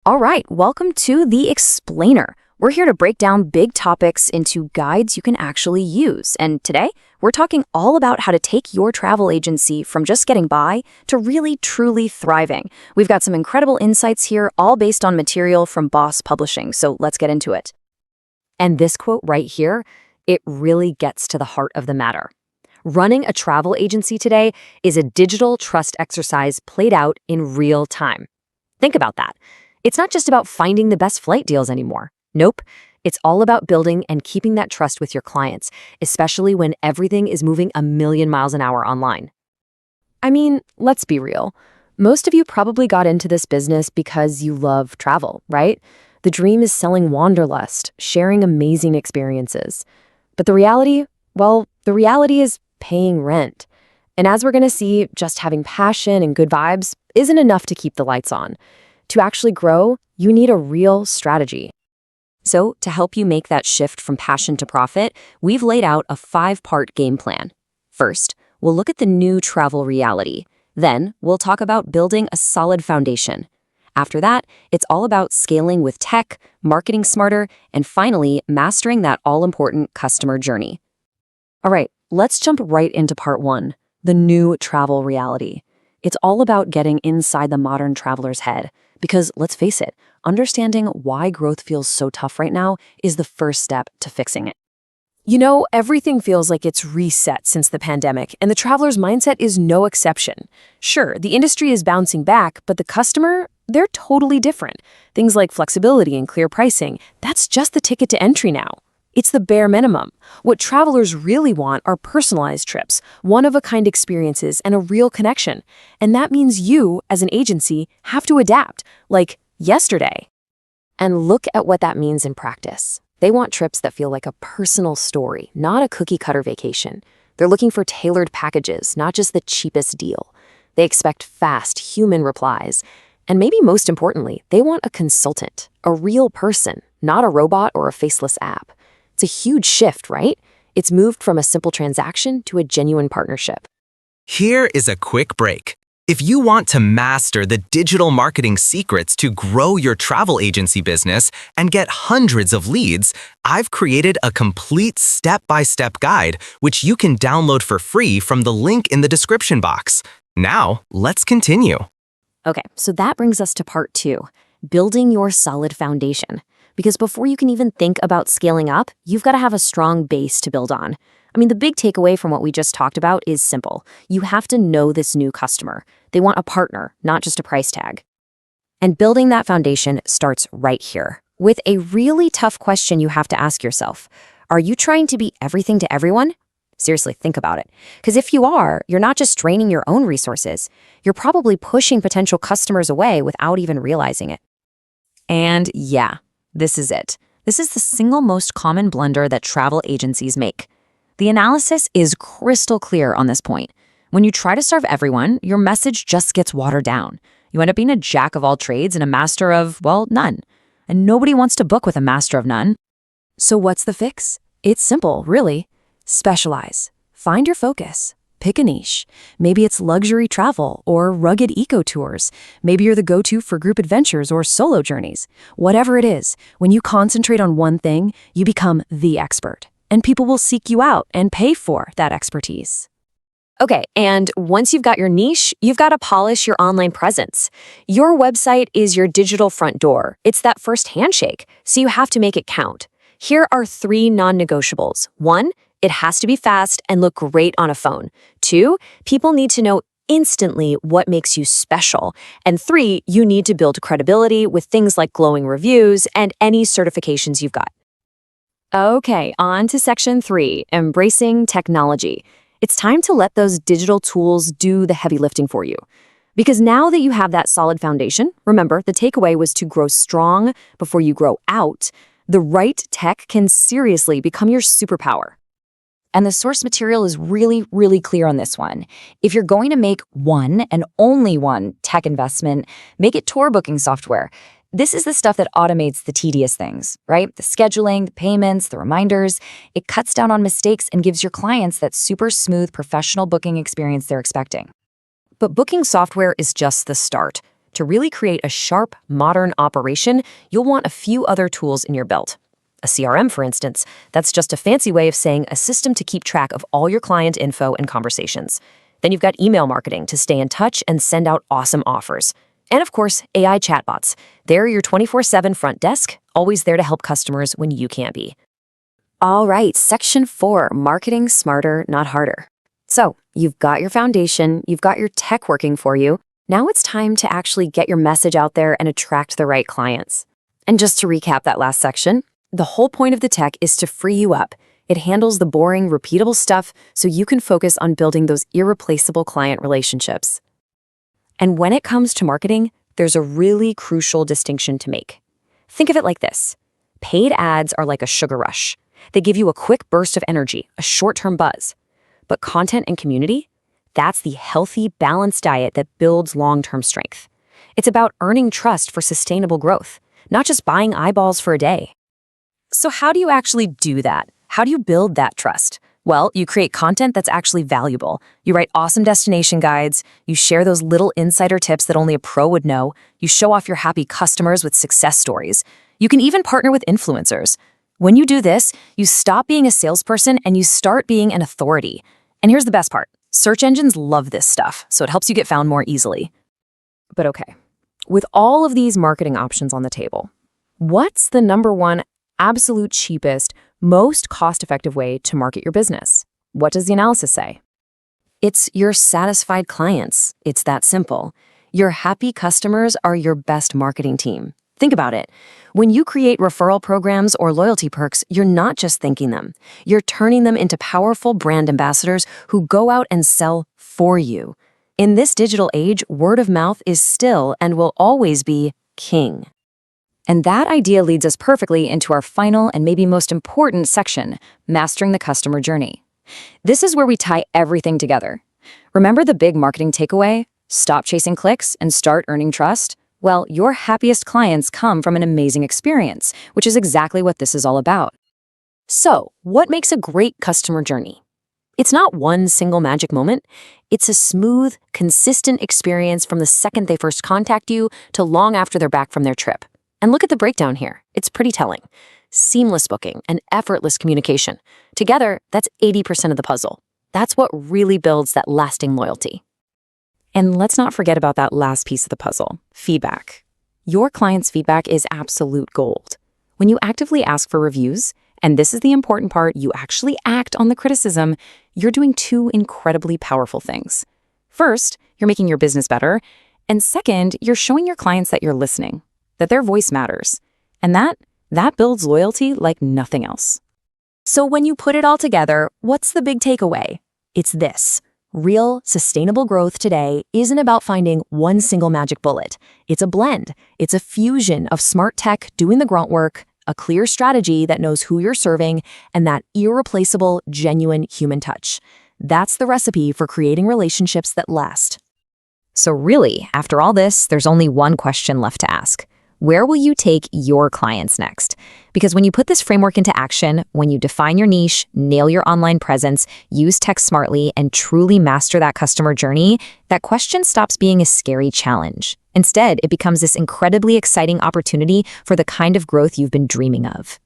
All right, welcome to The Explainer. We're here to break down big topics into guides you can actually use. And today, we're talking all about how to take your travel agency from just getting by to really, truly thriving. We've got some incredible insights here, all based on material from Boss Publishing, so let's get into it. And this quote right here, it really gets to the heart of the matter. Running a travel agency today is a digital trust exercise played out in real time. Think about that. It's not just about finding the best flight deals anymore. Nope. It's all about building and keeping that trust with your clients, especially when everything is moving a million miles an hour online. I mean, let's be real. Most of you probably got into this business because you love travel, right? The dream is selling wanderlust, sharing amazing experiences. But the reality is paying rent. And as we're going to see, just having passion and good vibes isn't enough to keep the lights on. To actually grow, you need a real strategy. So, to help you make that shift from passion to profit, we've laid out a 5-part game plan. First, we'll look at the new travel reality. Then, we'll talk about building a solid foundation. After that, it's all about scaling with tech, marketing smarter, and finally, mastering that all-important customer journey. All right, let's jump right into part 1, the new travel reality. It's all about getting inside the modern traveler's head. Because let's face it, understanding why growth feels so tough right now is the first step to fixing it. You know, everything feels like it's reset since the pandemic, and the traveler's mindset is no exception. Sure, the industry is bouncing back, but the customer, they're totally different. Things like flexibility and clear pricing, that's just the ticket to entry now. It's the bare minimum. What travelers really want are personalized trips, one-of-a-kind experiences, and a real connection. And that means you, as an agency, have to adapt, like yesterday. And look at what that means in practice. They want trips that feel like a personal story, not a cookie-cutter vacation. They're looking for tailored packages, not just the cheapest deal. They expect fast, human replies. And maybe most importantly, they want a consultant, a real person, not a robot or a faceless app. It's a huge shift, right? It's moved from a simple transaction to a genuine partnership. Here is a quick break. If you want to master the digital marketing secrets to grow your travel agency business and get hundreds of leads, I've created a complete step-by-step guide, which you can download for free from the link in the description box. Now, let's continue. Okay, so that brings us to part 2, building your solid foundation. Because before you can even think about scaling up, you've got to have a strong base to build on. I mean, the big takeaway from what we just talked about is simple. You have to know this new customer. They want a partner, not just a price tag. And building that foundation starts right here, with a really tough question you have to ask yourself. Are you trying to be everything to everyone? Seriously, think about it. Because if you are, you're not just draining your own resources. You're probably pushing potential customers away without even realizing it. And yeah. This is it. This is the single most common blunder that travel agencies make. The analysis is crystal clear on this point. When you try to serve everyone, your message just gets watered down. You end up being a jack of all trades and a master of, well, none. And nobody wants to book with a master of none. So what's the fix? It's simple, really. Specialize. Find your focus. Pick a niche. Maybe it's luxury travel or rugged eco tours. Maybe you're the go-to for group adventures or solo journeys. Whatever it is, when you concentrate on one thing, you become the expert. And people will seek you out and pay for that expertise. Okay, and once you've got your niche, you've got to polish your online presence. Your website is your digital front door. It's that first handshake, so you have to make it count. Here are 3 non-negotiables. 1, it has to be fast and look great on a phone. 2, people need to know instantly what makes you special. And 3, you need to build credibility with things like glowing reviews and any certifications you've got. Okay, on to section 3, embracing technology. It's time to let those digital tools do the heavy lifting for you. Because now that you have that solid foundation, remember, the takeaway was to grow strong before you grow out. The right tech can seriously become your superpower. And the source material is really, really clear on this one. If you're going to make one and only one tech investment, make it tour booking software. This is the stuff that automates the tedious things, right? The scheduling, the payments, the reminders. It cuts down on mistakes and gives your clients that super smooth professional booking experience they're expecting. But booking software is just the start. To really create a sharp, modern operation, you'll want a few other tools in your belt. A CRM, for instance, that's just a fancy way of saying a system to keep track of all your client info and conversations. Then you've got email marketing to stay in touch and send out awesome offers. And of course, AI chatbots. They're your 24/7 front desk, always there to help customers when you can't be. All right, section 4, marketing smarter, not harder. So, you've got your foundation, you've got your tech working for you. Now it's time to actually get your message out there and attract the right clients. And just to recap that last section, the whole point of the tech is to free you up. It handles the boring, repeatable stuff so you can focus on building those irreplaceable client relationships. And when it comes to marketing, there's a really crucial distinction to make. Think of it like this. Paid ads are like a sugar rush. They give you a quick burst of energy, a short-term buzz. But content and community? That's the healthy, balanced diet that builds long-term strength. It's about earning trust for sustainable growth, not just buying eyeballs for a day. So how do you actually do that? How do you build that trust? Well, you create content that's actually valuable. You write awesome destination guides. You share those little insider tips that only a pro would know. You show off your happy customers with success stories. You can even partner with influencers. When you do this, you stop being a salesperson and you start being an authority. And here's the best part. Search engines love this stuff, so it helps you get found more easily. But okay, with all of these marketing options on the table, what's the number one absolute cheapest, most cost-effective way to market your business? What does the analysis say? It's your satisfied clients. It's that simple. Your happy customers are your best marketing team. Think about it. When you create referral programs or loyalty perks, you're not just thanking them. You're turning them into powerful brand ambassadors who go out and sell for you. In this digital age, word of mouth is still and will always be king. And that idea leads us perfectly into our final and maybe most important section, mastering the customer journey. This is where we tie everything together. Remember the big marketing takeaway? Stop chasing clicks and start earning trust? Well, your happiest clients come from an amazing experience, which is exactly what this is all about. So, what makes a great customer journey? It's not one single magic moment. It's a smooth, consistent experience from the second they first contact you to long after they're back from their trip. And look at the breakdown here. It's pretty telling. Seamless booking and effortless communication. Together, that's 80% of the puzzle. That's what really builds that lasting loyalty. And let's not forget about that last piece of the puzzle, feedback. Your client's feedback is absolute gold. When you actively ask for reviews, and this is the important part, you actually act on the criticism, you're doing two incredibly powerful things. First, you're making your business better. And second, you're showing your clients that you're listening, that their voice matters. And that builds loyalty like nothing else. So when you put it all together, what's the big takeaway? It's this. Real, sustainable growth today isn't about finding one single magic bullet. It's a blend. It's a fusion of smart tech doing the grunt work, a clear strategy that knows who you're serving, and that irreplaceable, genuine human touch. That's the recipe for creating relationships that last. So really, after all this, there's only one question left to ask. Where will you take your clients next? Because when you put this framework into action, when you define your niche, nail your online presence, use tech smartly, and truly master that customer journey, that question stops being a scary challenge. Instead, it becomes this incredibly exciting opportunity for the kind of growth you've been dreaming of.